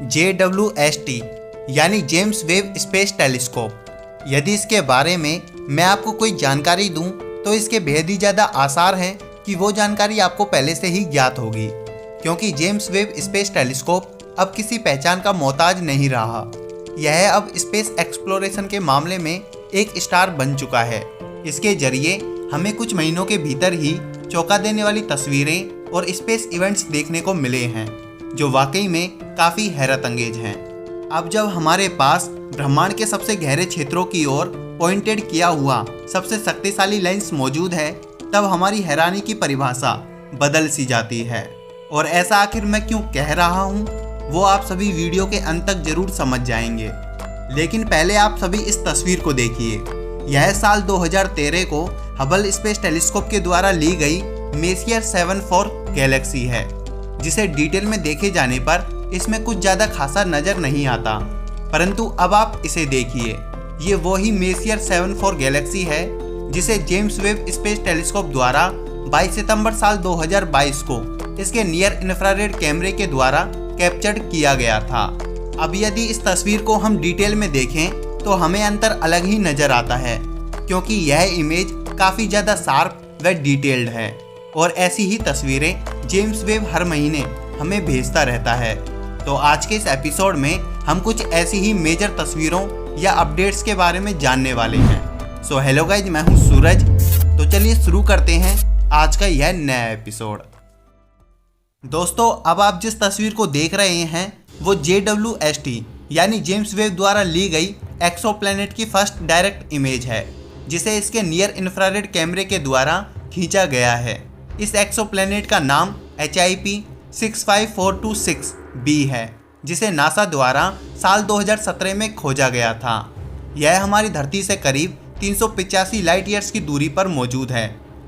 JWST यानी James Webb space telescope. यदि इसके बारे में मैं आपको कोई जानकारी दूं तो इसके बेहद ही ज़्यादा आसार हैं कि वो जानकारी आपको पहले से ही ज्ञात होगी, क्योंकि जेम्स वेब स्पेस टेलीस्कोप अब किसी पहचान का मोहताज नहीं रहा। यह अब स्पेस एक्सप्लोरेशन के मामले में एक स्टार बन चुका है। इसके जरिए हमें कुछ महीनों के भीतर ही चौंका देने वाली तस्वीरें और स्पेस इवेंट्स देखने को मिले हैं, जो वाकई में काफ़ी हैरत अंगेज हैं। अब जब हमारे पास ब्रह्मांड के सबसे गहरे क्षेत्रों की ओर पॉइंटेड किया हुआ सबसे शक्तिशाली लेंस मौजूद है, तब हमारी हैरानी की परिभाषा बदल सी जाती है। और ऐसा आखिर मैं क्यों कह रहा हूँ, वो आप सभी वीडियो के अंत तक जरूर समझ जाएंगे। लेकिन पहले आप सभी इस तस्वीर को देखिए। यह साल 2013 को हबल स्पेस टेलीस्कोप के द्वारा ली गई मेसियर 7 गैलेक्सी है, जिसे डिटेल में देखे जाने पर इसमें कुछ ज़्यादा खासा नज़र नहीं आता। परंतु अब आप इसे देखिए, ये वही मेसियर 7 गैलेक्सी है जिसे जेम्स वेब स्पेस टेलीस्कोप द्वारा 22 सितंबर साल 2022 को इसके नियर इंफ्रारेड कैमरे के द्वारा कैप्चर्ड किया गया था। अब यदि इस तस्वीर को हम डिटेल में देखें तो हमें अंतर अलग ही नज़र आता है, क्योंकि यह इमेज काफ़ी ज़्यादा शार्प व डिटेल्ड है। और ऐसी ही तस्वीरें जेम्स वेब हर महीने हमें भेजता रहता है। तो आज के इस एपिसोड में हम कुछ ऐसी ही मेजर तस्वीरों या अपडेट्स के बारे में जानने वाले हैं। सो हेलो गाइज, मैं हूं सूरज। तो चलिए शुरू करते हैं आज का यह नया एपिसोड। दोस्तों, अब आप जिस तस्वीर को देख रहे हैं वो JWST यानी जेम्स वेब द्वारा ली गई एक्सोप्लैनेट की फर्स्ट डायरेक्ट इमेज है, जिसे इसके नियर इंफ्रारेड कैमरे के द्वारा खींचा गया है। इस एक्सोप्लैनेट का नाम HIP 65426b है, जिसे नासा द्वारा साल 2017 में खोजा गया था। यह हमारी धरती से करीब 385 लाइट ईयर्स की दूरी पर मौजूद है।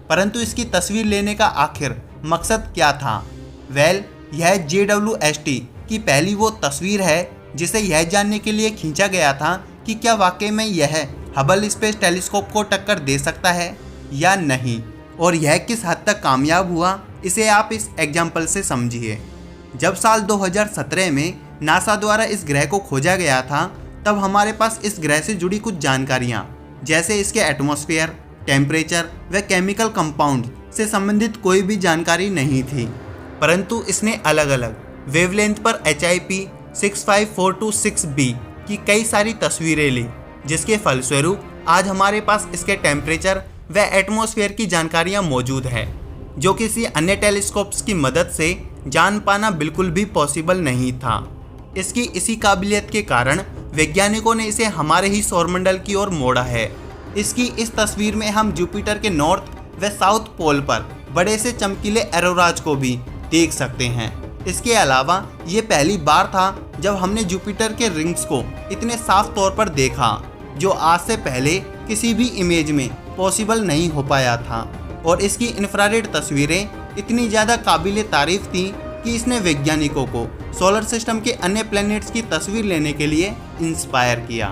परंतु इसकी तस्वीर लेने का आखिर मकसद क्या था? यह JWST की पहली वो तस्वीर है जिसे यह जानने के लिए खींचा गया था कि क्या वाकई में यह हबल स्पेस टेलीस्कोप को टक्कर दे सकता है या नहीं, और यह किस हद तक कामयाब हुआ, इसे आप इस एग्जाम्पल से समझिए। जब साल 2017 में नासा द्वारा इस ग्रह को खोजा गया था, तब हमारे पास इस ग्रह से जुड़ी कुछ जानकारियाँ, जैसे इसके एटमॉस्फेयर, टेम्परेचर व केमिकल कंपाउंड से संबंधित कोई भी जानकारी नहीं थी। परंतु इसने अलग अलग वेवलेंथ पर HIP 65426b की कई सारी तस्वीरें ली, जिसके फलस्वरूप आज हमारे पास इसके टेम्परेचर व एटमॉस्फेयर की जानकारियाँ मौजूद है, जो किसी अन्य टेलीस्कोप्स की मदद से जान पाना बिल्कुल भी पॉसिबल नहीं था। इसकी इसी काबिलियत के कारण वैज्ञानिकों ने इसे हमारे ही सौरमंडल की ओर मोड़ा है। इसकी इस तस्वीर में हम जुपिटर के नॉर्थ व साउथ पोल पर बड़े से चमकीले एरोराज को भी देख सकते हैं। इसके अलावा ये पहली बार था जब हमने जुपिटर के रिंग्स को इतने साफ तौर पर देखा, जो आज से पहले किसी भी इमेज में पॉसिबल नहीं हो पाया था। और इसकी इंफ्रारेड तस्वीरें इतनी ज़्यादा काबिले तारीफ थी कि इसने वैज्ञानिकों को सोलर सिस्टम के अन्य प्लैनेट्स की तस्वीर लेने के लिए इंस्पायर किया।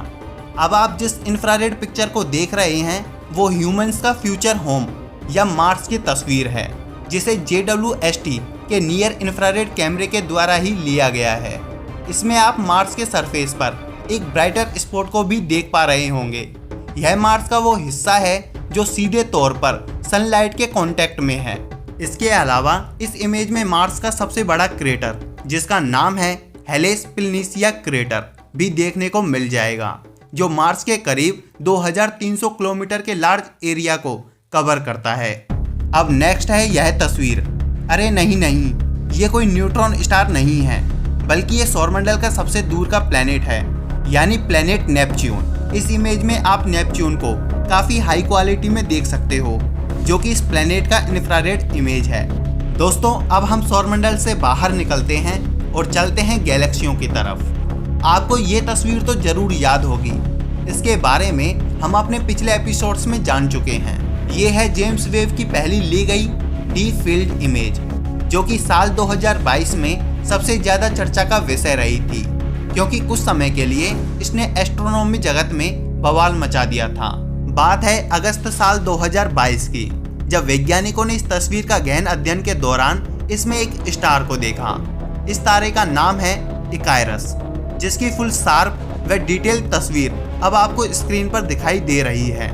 अब आप जिस इंफ्रारेड पिक्चर को देख रहे हैं वो ह्यूमंस का फ्यूचर होम या मार्स की तस्वीर है, जिसे JWST के नियर इंफ्रारेड कैमरे के द्वारा ही लिया गया है। इसमें आप मार्स के सरफेस पर एक ब्राइटर स्पॉट को भी देख पा रहे होंगे। यह मार्स का वो हिस्सा है जो सीधे तौर पर सनलाइट के कांटेक्ट में है। इसके अलावा इस इमेज में मार्स का सबसे बड़ा क्रेटर, जिसका नाम है हेलेस पिलनीसिया क्रेटर, भी देखने को मिल जाएगा, जो मार्स के करीब 2300 किलोमीटर के लार्ज एरिया को कवर करता है। अब नेक्स्ट है यह तस्वीर। अरे नहीं, ये कोई न्यूट्रॉन स्टार नहीं है, बल्कि ये सौरमंडल का सबसे दूर का प्लैनेट है, यानी प्लैनेट नेपच्यून। इस इमेज में आप नेपच्यून को काफ़ी हाई क्वालिटी में देख सकते हो, जो कि इस प्लैनेट का इंफ्रारेड इमेज है। दोस्तों, अब हम सौरमंडल से बाहर निकलते हैं और चलते हैं गैलेक्सियों की तरफ। आपको ये तस्वीर तो जरूर याद होगी, इसके बारे में हम अपने पिछले एपिसोड्स में जान चुके हैं। ये है जेम्स वेब की पहली ली गई डीप फील्ड इमेज, जो कि साल 2022 में सबसे ज़्यादा चर्चा का विषय रही थी, क्योंकि कुछ समय के लिए इसने एस्ट्रोनॉमी जगत में बवाल मचा दिया था। बात है अगस्त साल 2022 की, जब वैज्ञानिकों ने इस तस्वीर का गहन अध्ययन के दौरान इसमें एक स्टार को देखा। इस तारे का नाम है इकायरस, जिसकी फुल शार्प व डिटेल तस्वीर अब आपको स्क्रीन पर दिखाई दे रही है।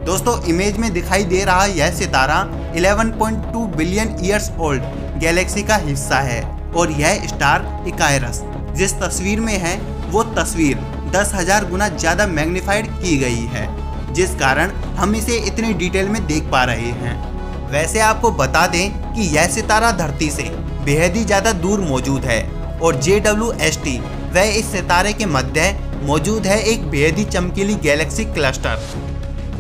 दोस्तों, इमेज में दिखाई दे रहा यह सितारा 11.2 बिलियन ईयर्स ओल्ड गैलेक्सी का हिस्सा है और यह स्टार इकायरस जिस तस्वीर में है वो तस्वीर 10,000 गुना ज़्यादा मैग्नीफाइड की गई है, जिस कारण हम इसे इतनी डिटेल में देख पा रहे हैं। वैसे आपको बता दें कि यह सितारा धरती से बेहद ही ज़्यादा दूर मौजूद है और JWST व इस सितारे के मध्य मौजूद है एक बेहद ही चमकीली गैलेक्सी क्लस्टर,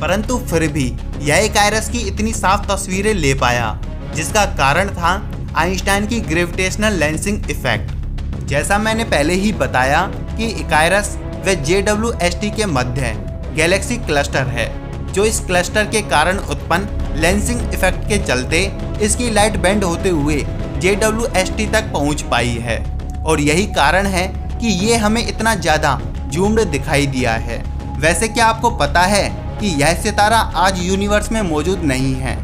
परंतु फिर भी यह इकायरस की इतनी साफ तस्वीरें ले पाया, जिसका कारण था आइंस्टाइन की ग्रेविटेशनल लेंसिंग इफेक्ट। जैसा मैंने पहले ही बताया कि इकायरस व JWST के मध्य गैलेक्सी क्लस्टर है, जो इस क्लस्टर के कारण उत्पन्न लेंसिंग इफेक्ट के चलते इसकी लाइट बेंड होते हुए JWST तक पहुंच पाई है और यही कारण है कि ये हमें इतना ज़्यादा जूम्ड दिखाई दिया है। वैसे क्या आपको पता है कि यह सितारा आज यूनिवर्स में मौजूद नहीं है?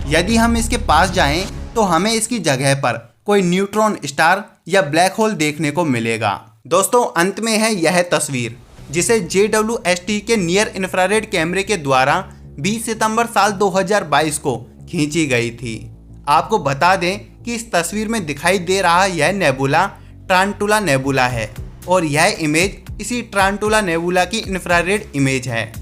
यदि हम इसके पास जाएं तो हमें इसकी जगह पर कोई न्यूट्रॉन स्टार या ब्लैक होल देखने को मिलेगा। दोस्तों, अंत में है यह तस्वीर जिसे JWST के नियर इंफ्रारेड कैमरे के द्वारा 20 सितंबर साल 2022 को खींची गई थी। आपको बता दें कि इस तस्वीर में दिखाई दे रहा यह नेबुला टारंटुला नेबुला है और यह इमेज इसी टारंटुला नेबुला की इंफ्रारेड इमेज है,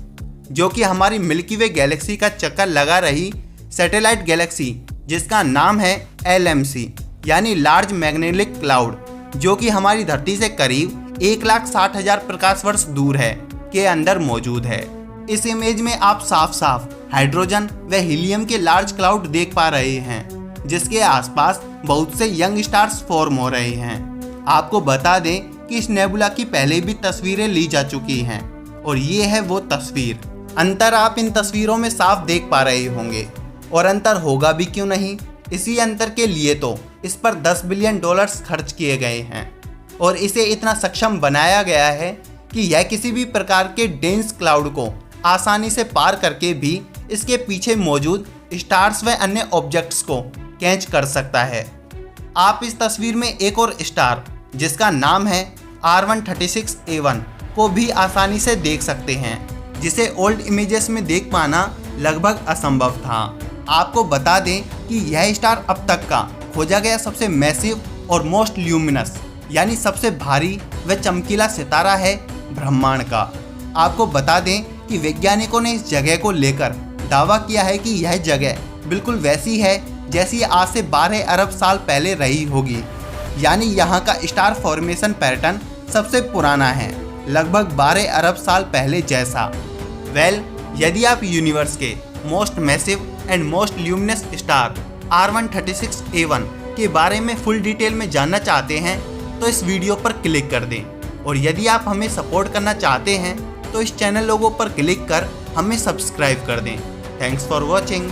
जो कि हमारी मिल्की वे गैलेक्सी का चक्कर लगा रही सैटेलाइट गैलेक्सी जिसका नाम है LMC यानी लार्ज मैग्नेटिक क्लाउड, जो कि हमारी धरती से करीब 1,60,000 प्रकाश वर्ष दूर है के अंदर मौजूद है। इस इमेज में आप साफ साफ हाइड्रोजन व हीलियम के लार्ज क्लाउड देख पा रहे हैं, जिसके आसपास बहुत से यंग स्टार्स फॉर्म हो रहे हैं। आपको बता दें कि इस नेबुला की पहले भी तस्वीरें ली जा चुकी हैं और ये है वो तस्वीर। अंतर आप इन तस्वीरों में साफ देख पा रहे होंगे और अंतर होगा भी क्यों नहीं। इसी अंतर के लिए तो इस पर $10 बिलियन खर्च किए गए हैं और इसे इतना सक्षम बनाया गया है कि यह किसी भी प्रकार के डेंस क्लाउड को आसानी से पार करके भी इसके पीछे मौजूद स्टार्स व अन्य ऑब्जेक्ट्स को कैच कर सकता है। आप इस तस्वीर में एक और स्टार जिसका नाम है R136A1 को भी आसानी से देख सकते हैं, जिसे ओल्ड इमेजेस में देख पाना लगभग असंभव था। आपको बता दें कि यह स्टार अब तक का खोजा गया सबसे मैसिव और मोस्ट ल्यूमिनस यानी सबसे भारी व चमकीला सितारा है ब्रह्मांड का। आपको बता दें कि वैज्ञानिकों ने इस जगह को लेकर दावा किया है कि यह जगह बिल्कुल वैसी है जैसी आज से 12 अरब साल पहले रही होगी, यानी यहाँ का स्टार फॉर्मेशन पैटर्न सबसे पुराना है, लगभग 12 अरब साल पहले जैसा। यदि आप यूनिवर्स के most massive and most luminous star R136A1 के बारे में फुल डिटेल में जानना चाहते हैं तो इस वीडियो पर क्लिक कर दें, और यदि आप हमें सपोर्ट करना चाहते हैं तो इस चैनल लोगो पर क्लिक कर हमें सब्सक्राइब कर दें। Thanks for watching.